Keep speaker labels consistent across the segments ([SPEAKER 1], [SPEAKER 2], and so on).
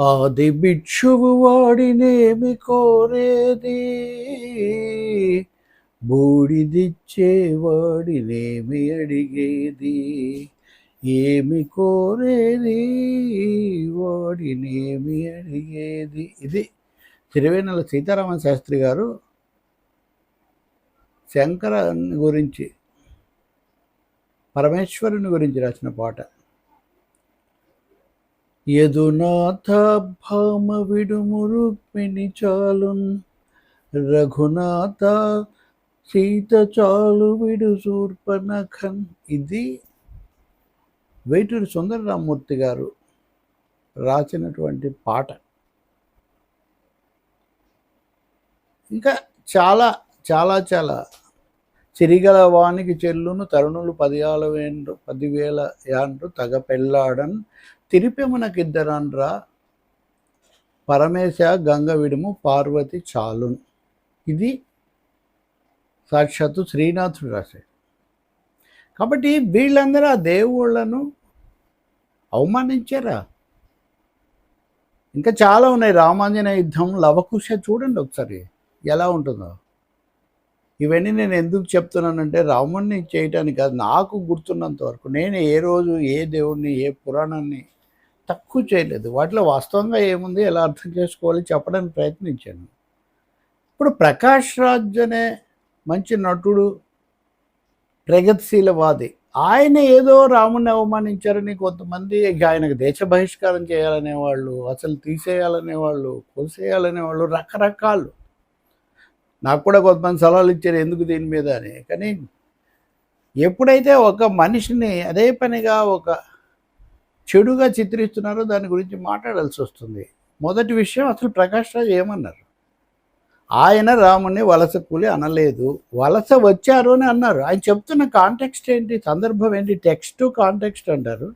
[SPEAKER 1] ఆది భిక్షువు వాడినేమి కోరేది, బూడిదిచ్చేవాడినేమి అడిగేది. ఏమి కోరేది వాడినేమి అడిగేది. ఇది తిరువేనెల సీతారామ శాస్త్రి గారు శంకరుని గురించి, పరమేశ్వరుని గురించి రాసిన పాట. యదునాథ భామ విడుము రుక్మిణి చాలున్, రఘునాథ సీత చాలు విడు శూర్పనఖన్. ఇది వేటూరి సుందరరామూర్తి గారు రాసినటువంటి పాట. ఇంకా చాలా చాలా చాలా చిరిగల వానికి చెల్లును తరుణులు 10,000 యాండ్రు తగ పెళ్ళాడన్, తిరిపెమునకిద్దరన్రా పరమేశ గంగ విడుము పార్వతి చాలున్. ఇది సాక్షాత్తు శ్రీనాథుడు రాశాడు. కాబట్టి వీళ్ళందరూ ఆ దేవుళ్ళను అవమానించారా? ఇంకా చాలా ఉన్నాయి. రామాంజనేయ యుద్ధం, లవకుశ చూడండి ఒకసారి ఎలా ఉంటుందో. ఇవన్నీ నేను ఎందుకు చెప్తున్నానంటే రాముడిని చేయటానికి కాదు, నాకు గుర్తున్నంత వరకు నేను ఏ రోజు ఏ దేవుడిని ఏ పురాణాన్ని తక్కువ చేయలేదు. వాటిలో వాస్తవంగా ఏముంది, ఎలా అర్థం చేసుకోవాలి చెప్పడానికి ప్రయత్నించాను. ఇప్పుడు ప్రకాష్ రాజ్ అనే మంచి నటుడు, ప్రగతిశీలవాది, ఆయన ఏదో రాముడిని అవమానించారని కొంతమంది ఆయనకు దేశ బహిష్కారం చేయాలనేవాళ్ళు, అసలు తీసేయాలనేవాళ్ళు, కోసేయాలనేవాళ్ళు, రకరకాలు. నాకు కూడా కొంతమంది సలహాలు ఇచ్చారు ఎందుకు దీని మీద అని. కానీ ఎప్పుడైతే ఒక మనిషిని అదే పనిగా ఒక చెడుగా చిత్రిస్తున్నారో దాని గురించి మాట్లాడాల్సి వస్తుంది. మొదటి విషయం, అసలు ప్రకాష్ రాజ్ ఏమన్నారు? ఆయన రాముని వలస కూలి అనలేదు, వలస వచ్చారు అని అన్నారు. ఆయన చెప్తున్న కాంటెక్స్ట్ ఏంటి, సందర్భం ఏంటి? టెక్స్ట్ టు కాంటెక్స్ట్ అంటారు.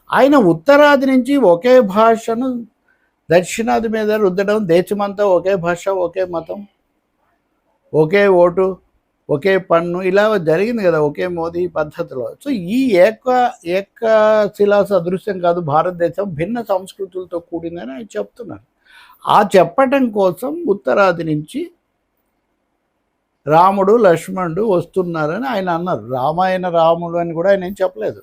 [SPEAKER 1] ఆయన ఉత్తరాది నుంచి ఒకే భాషను దక్షిణాది మీద రుద్దడం, దేశమంతా ఒకే భాష, ఒకే మతం, ఒకే ఓటు, ఒకే పన్ను, ఇలా జరిగింది కదా ఒకే మోదీ పద్ధతిలో. సో ఈ ఏక శిలా సదృశ్యం కాదు భారతదేశం, భిన్న సంస్కృతులతో కూడిందని ఆయన చెప్తున్నారు. ఆ చెప్పటం కోసం ఉత్తరాది నుంచి రాముడు లక్ష్మణుడు వస్తున్నారని ఆయన అన్నారు. రామాయణ రాముడు అని కూడా ఆయన ఏం చెప్పలేదు.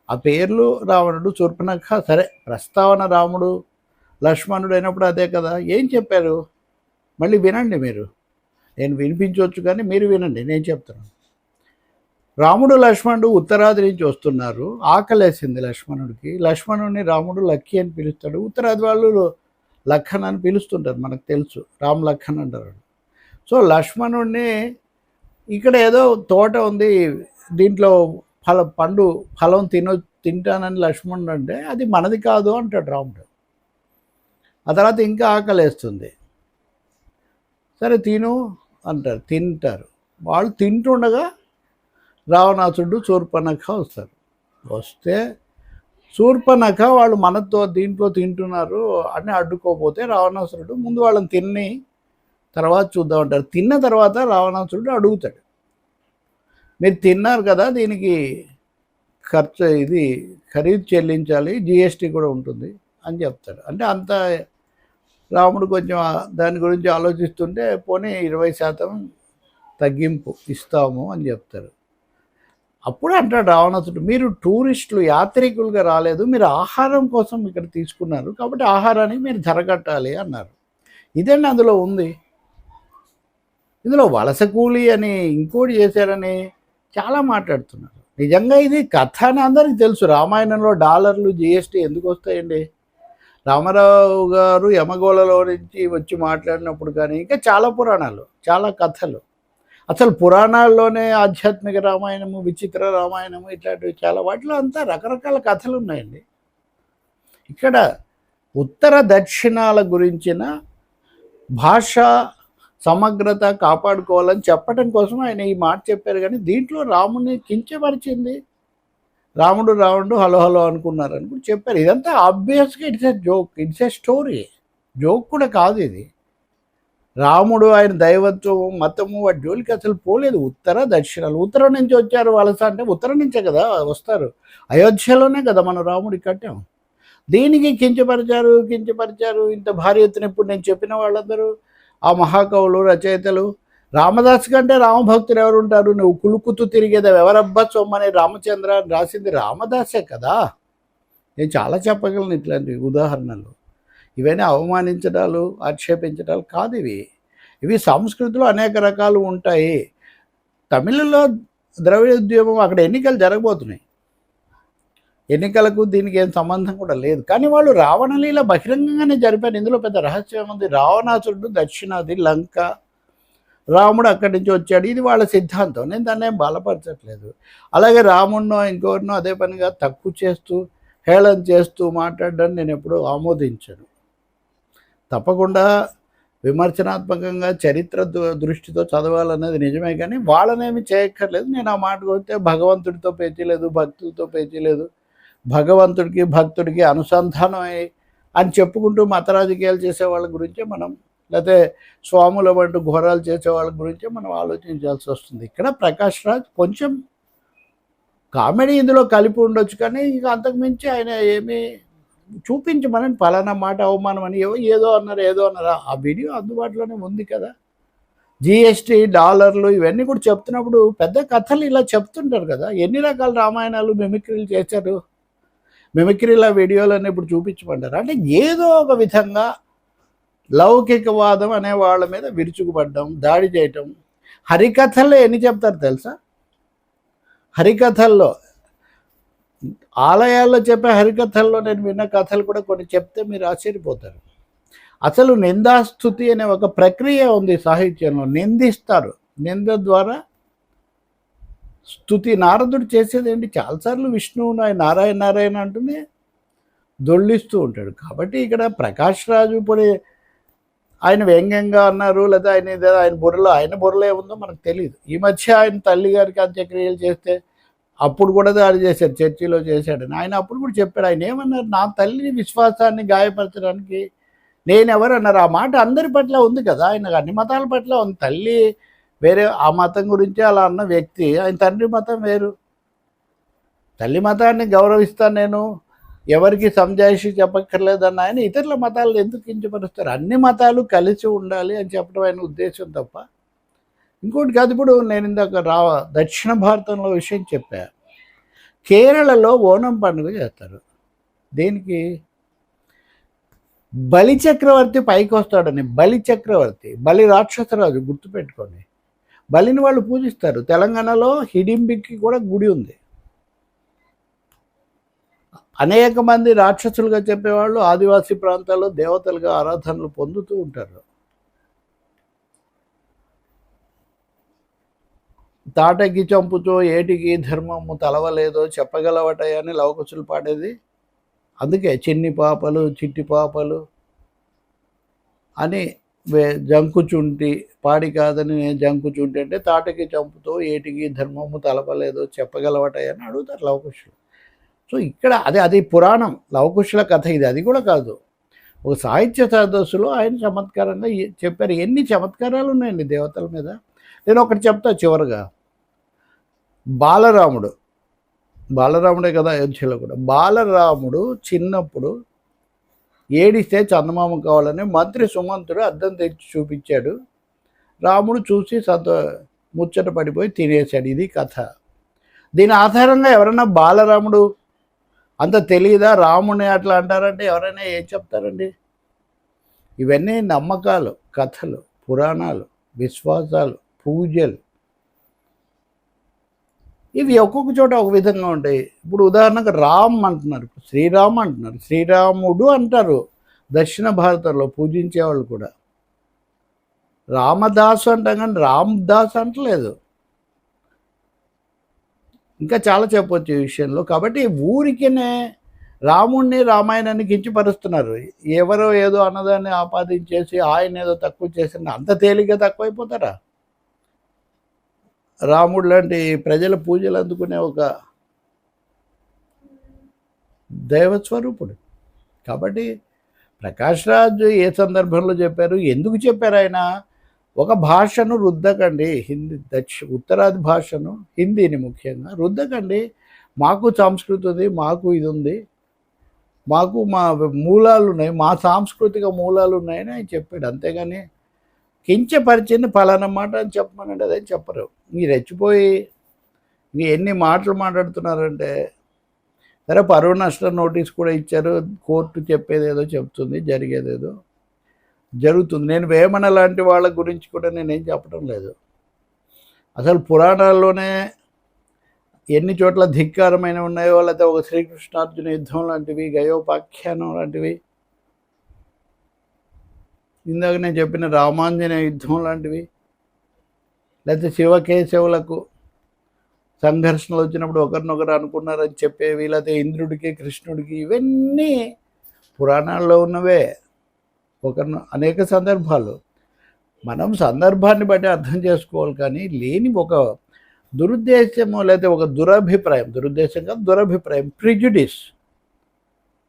[SPEAKER 1] ఆ పేర్లు రావణుడు, శూర్పణఖ, సరే ప్రస్తావన రాముడు లక్ష్మణుడు అయినప్పుడు అదే కదా. ఏం చెప్పారు మళ్ళీ వినండి మీరు. నేను వినిపించవచ్చు కానీ మీరు వినండి, నేను చెప్తున్నాను. రాముడు లక్ష్మణుడు ఉత్తరాది నుంచి వస్తున్నారు. ఆకలేసింది లక్ష్మణుడికి. లక్ష్మణుడిని రాముడు లక్కీ అని పిలుస్తాడు. ఉత్తరాది వాళ్ళు లఖన్ అని పిలుస్తుంటారు, మనకు తెలుసు, రామ్ లఖన్ అంటారు. సో లక్ష్మణుడిని ఇక్కడ ఏదో తోట ఉంది, దీంట్లో ఫలం తింటానని లక్ష్మణుడు అంటే అది మనది కాదు అంటాడు రాముడు. ఆ తర్వాత ఇంకా ఆకలేస్తుంది, సరే తిను అంటారు, తింటారు. వాళ్ళు తింటుండగా రావణాసుడు శూర్పణఖ వస్తారు. వస్తే శూర్పణఖ వాళ్ళు మనతో దీంట్లో తింటున్నారు అని అడ్డుకోపోతే రావణాసురుడు ముందు వాళ్ళని తిని తర్వాత చూద్దామంటారు. తిన్న తర్వాత రావణాసురుడు అడుగుతాడు, మీరు తిన్నారు కదా, దీనికి ఇది ఖరీదు చెల్లించాలి, జిఎస్టీ కూడా ఉంటుంది అని చెప్తాడు. అంటే అంత రాముడు కొంచెం దాని గురించి ఆలోచిస్తుంటే పోనీ 20% తగ్గింపు ఇస్తాము అని చెప్తారు. అప్పుడు అంటాడు రావణాసుడు, మీరు టూరిస్టులు, యాత్రికులుగా రాలేదు, మీరు ఆహారం కోసం ఇక్కడ తీసుకున్నారు, కాబట్టి ఆహారానికి మీరు ధర కట్టాలి అన్నారు. ఇదండి అందులో ఉంది. ఇందులో వలస కూలి అని ఇంకోటి చేశారని చాలా మాట్లాడుతున్నారు. నిజంగా ఇది కథ అని అందరికీ తెలుసు. రామాయణంలో డాలర్లు జిఎస్టీ ఎందుకు వస్తాయండి? రామారావు గారు యమగోళలో నుంచి వచ్చి మాట్లాడినప్పుడు కానీ ఇంకా చాలా పురాణాలు, చాలా కథలు, అసలు పురాణాల్లోనే ఆధ్యాత్మిక రామాయణము, విచిత్ర రామాయణము, ఇట్లాంటివి చాలా, వాటిలో అంతా రకరకాల కథలు ఉన్నాయండి. ఇక్కడ ఉత్తర దక్షిణాల గురించిన భాష సమగ్రత కాపాడుకోవాలని చెప్పడం కోసం ఆయన ఈ మాట చెప్పారు. కానీ దీంట్లో రాముని కించపరిచింది, రాముడు హలో హలో అనుకున్నారు అని కూడా చెప్పారు. ఇదంతా ఆబ్వియస్గా it's a joke, it's a story. Joke కూడా కాదు ఇది. రాముడు ఆయన దైవత్వము, మతము, వాటి జోలికి అసలు పోలేదు. ఉత్తర దక్షిణాలు, ఉత్తరం నుంచి వచ్చారు వలస అంటే ఉత్తరం నుంచే కదా వస్తారు. అయోధ్యలోనే కదా మనం రాముడికి కట్టాం. దీనికి కించపరిచారు ఇంత భారీ ఎత్తున. ఇప్పుడు నేను చెప్పిన వాళ్ళందరూ ఆ మహాకవులు, రచయితలు. రామదాస్ కంటే రామభక్తులు ఎవరు ఉంటారు? నువ్వు కులుకుతూ తిరిగేది ఎవరబ్బా సొమ్మని రామచంద్ర అని రాసింది రామదాసే కదా. నేను చాలా చెప్పగలను ఇట్లాంటి ఉదాహరణలు. ఇవన్నీ అవమానించడాలు, ఆక్షేపించడాలు కాదు. ఇవి సంస్కృతిలో అనేక రకాలు ఉంటాయి. తమిళలో ద్రవిడ ఉద్యమం, అక్కడ ఎన్నికలు జరగబోతున్నాయి. ఎన్నికలకు దీనికి ఏం సంబంధం కూడా లేదు. కానీ వాళ్ళు రావణలీల బహిరంగంగానే జరిపారు. ఇందులో పెద్ద రహస్యం ఉంది. రావణాసురుడు దక్షిణాది లంక, రాముడు అక్కడి నుంచి వచ్చాడు. ఇది వాళ్ళ సిద్ధాంతం. నేను దాన్ని ఏం బలపరచట్లేదు. అలాగే రాముడినో ఇంకోరినో అదే పనిగా తక్కువ చేస్తూ, హేళన చేస్తూ మాట్లాడడాన్ని నేను ఎప్పుడూ ఆమోదించను. తప్పకుండా విమర్శనాత్మకంగా చరిత్ర దృష్టితో చదవాలనేది నిజమే, కానీ వాళ్ళనేమి చేయక్కర్లేదు. నేను ఆ మాటకు వస్తే భగవంతుడితో పేచీ లేదు, భక్తులతో పేచీ లేదు. భగవంతుడికి భక్తుడికి అనుసంధానం అని చెప్పుకుంటూ మత రాజకీయాలు చేసే వాళ్ళ గురించే మనం, లేకపోతే స్వాముల వంటి ఘోరాలు చేసే వాళ్ళ గురించే మనం ఆలోచించాల్సి వస్తుంది. ఇక్కడ ప్రకాష్ రాజ్ కొంచెం కామెడీ ఇందులో కలిపి ఉండొచ్చు, కానీ ఇక అంతకుమించి ఆయన ఏమీ చూపించమని పలానా మాట అవమానం అని ఏదో అన్నారు. ఆ వీడియో అందుబాటులోనే ఉంది కదా. జిఎస్టీ, డాలర్లు ఇవన్నీ కూడా చెప్తున్నప్పుడు పెద్ద కథలు ఇలా చెప్తుంటారు కదా. ఎన్ని రకాల రామాయణాలు మిమిక్రీలు చేశారు. మిమిక్రీల వీడియోలన్నీ ఇప్పుడు చూపించమంటారు. అంటే ఏదో ఒక విధంగా లౌకికవాదం అనే వాళ్ళ మీద విరుచుకుపడ్డం, దాడి చేయటం. హరికథల్లో ఎన్ని చెప్తారు తెలుసా? హరికథల్లో, ఆలయాల్లో చెప్పే హరికథల్లో నేను విన్న కథలు కూడా కొన్ని చెప్తే మీరు ఆశ్చర్యపోతారు. అసలు నిందాస్తుతి అనే ఒక ప్రక్రియ ఉంది సాహిత్యంలో. నిందిస్తారు, నింద ద్వారా స్తుతి. నారదుడు చేసేది ఏంటి? చాలాసార్లు విష్ణువు నారాయణ నారాయణ అంటూనే దొళ్ళిస్తూ ఉంటాడు. కాబట్టి ఇక్కడ ప్రకాష్ రాజు ఇప్పుడు ఆయన వ్యంగ్యంగా అన్నారు, లేదా ఆయన బుర్రలో ఏముందో మనకు తెలియదు. ఈ మధ్య ఆయన తల్లి గారికి అంత్యక్రియలు చేస్తే అప్పుడు కూడా దాడి చేశాడు, చర్చిలో చేశాడని. ఆయన అప్పుడు కూడా చెప్పాడు. ఆయన ఏమన్నారు? నా తల్లిని విశ్వాసాన్ని గాయపరచడానికి నేనెవరు అన్నారు. ఆ మాట అందరి పట్ల ఉంది కదా. ఆయన అన్ని మతాల పట్ల ఉంది. తల్లి వేరే, ఆ మతం గురించి అలా అన్న వ్యక్తి, ఆయన తండ్రి మతం వేరు. తల్లి మతాన్ని గౌరవిస్తాను నేను, ఎవరికి సంజాయిషి చెప్పక్కర్లేదన్న ఆయన ఇతరుల మతాలను ఎందుకు కించపరుస్తారు? అన్ని మతాలు కలిసి ఉండాలి అని చెప్పడం ఆయన ఉద్దేశం తప్ప ఇంకోటి కాదు. ఇప్పుడు నేను ఇందాక దక్షిణ భారతంలో విషయం చెప్పా. కేరళలో ఓణం పండుగ చేస్తారు. దేనికి? బలి చక్రవర్తి పైకి వస్తాడని. బలి చక్రవర్తి, బలి రాక్షసరాజు, గుర్తుపెట్టుకోండి. బలిని వాళ్ళు పూజిస్తారు. తెలంగాణలో హిడింబికి కూడా గుడి ఉంది. అనేక మంది రాక్షసులుగా చెప్పేవాళ్ళు ఆదివాసీ ప్రాంతాల్లో దేవతలుగా ఆరాధనలు పొందుతూ ఉంటారు. తాటకి చంపుతో ఏటికి ధర్మము తలవలేదో చెప్పగలవటయని లవకుశులు పాడేది అందుకే. చిన్ని పాపలు చిట్టి పాపలు అని జంకుచుంటి, పాడి కాదని నేను జంకుచుంటి అంటే తాటకి చంపుతో ఏటికి ధర్మము తలపలేదో చెప్పగలవటయని అడుగుతారు లవకుశులు. సో ఇక్కడ అది పురాణం, లవకుశుల కథ ఇది. అది కూడా కాదు, ఒక సాహిత్య సదస్సులో ఆయన చమత్కారంగా చెప్పారు. ఎన్ని చమత్కారాలు ఉన్నాయండి దేవతల మీద. నేను ఒకటి చెప్తా చివరిగా. బాలరాముడే కదా అయోధ్యలో కూడా. బాలరాముడు చిన్నప్పుడు ఏడిస్తే చందమామ కావాలని మంత్రి సుమంతుడు అద్దం తెచ్చి చూపించాడు. రాముడు చూసి ముచ్చట పడిపోయి తినేశాడు. ఇది కథ. దీని ఆధారంగా ఎవరైనా బాలరాముడు అంత తెలియదా, రాముని అట్లా అంటారంటే ఎవరైనా ఏం చెప్తారండి? ఇవన్నీ నమ్మకాలు, కథలు, పురాణాలు, విశ్వాసాలు, పూజలు. ఇవి ఒక్కొక్క చోట ఒక విధంగా ఉంటాయి. ఇప్పుడు ఉదాహరణకు రామ్ అంటున్నారు, శ్రీరామ్ అంటున్నారు, శ్రీరాముడు అంటారు. దక్షిణ భారతంలో పూజించేవాళ్ళు కూడా రామదాసు అంటాం, కానీ రామ్దాస్ అంటలేదు. ఇంకా చాలా చెప్పవచ్చు ఈ విషయంలో. కాబట్టి ఊరికినే రాముణ్ణి, రామాయణాన్ని కించపరుస్తున్నారు. ఎవరో ఏదో అన్నదాన్ని ఆపాదించేసి ఆయన ఏదో తక్కువ చేసిన అంత తేలిగ్గా తక్కువైపోతారా? రాముడు లాంటి ప్రజల పూజలు అందుకునే ఒక దైవస్వరూపుడు. కాబట్టి ప్రకాష్ రాజ్ ఏ సందర్భంలో చెప్పారు, ఎందుకు చెప్పారు? ఆయన ఒక భాషను రుద్దకండి, హిందీ ఉత్తరాది భాషను, హిందీని ముఖ్యంగా రుద్దకండి. మాకు సంస్కృతి ఉంది, మాకు ఇది ఉంది, మాకు మా మూలాలు ఉన్నాయి, మా సాంస్కృతిక మూలాలు ఉన్నాయని ఆయన చెప్పాడు. అంతేగాని కించపరిచింది ఫలానా మాట అని చెప్పమనండి, అదేం చెప్పరు. మీరు రెచ్చిపోయి ఎన్ని మాటలు మాట్లాడుతున్నారంటే, సరే పరువు నష్టం నోటీస్ కూడా ఇచ్చారు, కోర్టు చెప్పేదేదో చెప్తుంది, జరిగేదేదో జరుగుతుంది. నేను వేమన లాంటి వాళ్ళ గురించి కూడా నేనేం చెప్పడం లేదు. అసలు పురాణాల్లోనే ఎన్ని చోట్ల ధిక్కారమైన ఉన్నాయో, లేకపోతే ఒక శ్రీకృష్ణార్జున యుద్ధం లాంటివి, గయోపాఖ్యానం లాంటివి, ఇందాక నేను చెప్పిన రామాంజనేయ యుద్ధం లాంటివి, లేకపోతే శివకేశవులకు సంఘర్షణలు వచ్చినప్పుడు ఒకరినొకరు అనుకున్నారని చెప్పేవి, లేకపోతే ఇంద్రుడికి కృష్ణుడికి, ఇవన్నీ పురాణాల్లో ఉన్నవే. అనేక సందర్భాలు మనం సందర్భాన్ని బట్టి అర్థం చేసుకోవాలి. కానీ లేని ఒక దురుద్దేశము, లేకపోతే ఒక దురభిప్రాయం, దురుద్దేశం కాదు దురభిప్రాయం, ప్రిజుడిస్,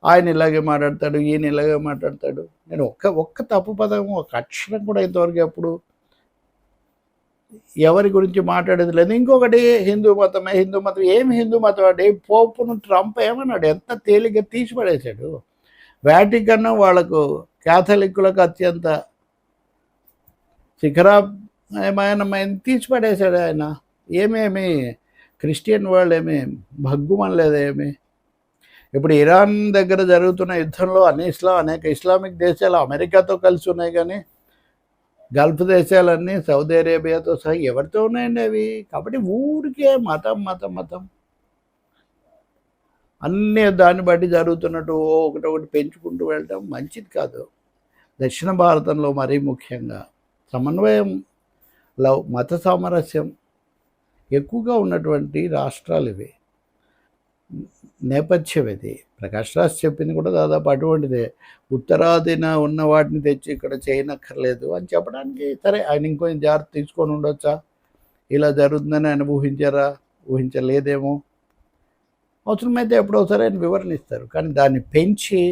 [SPEAKER 1] ఆయన ఇలాగే మాట్లాడతాడు, ఈయన ఇలాగే మాట్లాడతాడు. నేను ఒక్క తప్పు పదం, ఒక అక్షరం కూడా ఇంతవరకు ఎప్పుడు ఎవరి గురించి మాట్లాడేది లేదు. ఇంకొకటి హిందూ మతమే, హిందూ మతం, ఏమి హిందూ మతం అంటే పోపును ట్రంప్ ఏమన్నాడు, ఎంత తేలిగ్గా తీసిపడేశాడు. వాటికన్ వాళ్ళకు క్యాథలిక్కులకు అత్యంత శిఖరమైన తీసిపడేశాడు ఆయన. ఏమేమి క్రిస్టియన్ వాళ్ళు ఏమి భగ్గుమనలేదేమి. ఇప్పుడు ఇరాన్ దగ్గర జరుగుతున్న యుద్ధంలో అనేక ఇస్లామిక్ దేశాలు అమెరికాతో కలిసి ఉన్నాయి, కానీ గల్ఫ్ దేశాలన్నీ సౌదీ అరేబియాతో సహా ఎవరితో ఉన్నాయండి అవి. కాబట్టి ఊరికే మతం మతం మతం అన్నీ దాన్ని బట్టి జరుగుతున్నట్టు ఒకటొకటి పెంచుకుంటూ వెళ్ళడం మంచిది కాదు. దక్షిణ భారతంలో మరీ ముఖ్యంగా సమన్వయంలో మత సామరస్యం ఎక్కువగా ఉన్నటువంటి రాష్ట్రాలు ఇవి. నేపథ్యం ఇది. ప్రకాష్ రాజ్ చెప్పింది కూడా దాదాపు అటువంటిదే. ఉత్తరాదిన ఉన్న వాటిని తెచ్చి ఇక్కడ చేయనక్కర్లేదు అని చెప్పడానికి, సరే ఆయన ఇంకొంచెం జాగ్రత్త తీసుకొని ఉండొచ్చా, ఇలా జరుగుతుందని ఆయన ఊహించలేదేమో, అవసరమైతే ఎప్పుడోసారి ఆయన వివరణ ఇస్తారు. కానీ దాన్ని పెంచి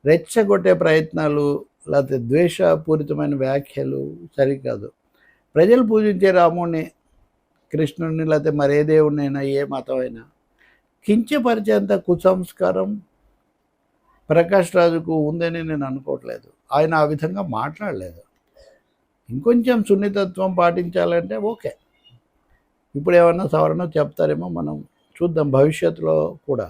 [SPEAKER 1] రెచ్చగొట్టే ప్రయత్నాలు, లేకపోతే ద్వేషపూరితమైన వ్యాఖ్యలు సరికాదు. ప్రజలు పూజించే రాముడిని, కృష్ణుడిని, లేకపోతే మరే దేవుడినైనా, ఏ మతం అయినా కించపరిచేంత కుసంస్కారం ప్రకాష్ రాజుకు ఉందని నేను అనుకోవట్లేదు. ఆయన ఆ విధంగా మాట్లాడలేదు. ఇంకొంచెం సున్నితత్వం పాటించాలంటే ఓకే, ఇప్పుడు ఏమన్నా సవరణ చెప్తారేమో, మనం చూద్దాం భవిష్యత్తులో కూడా.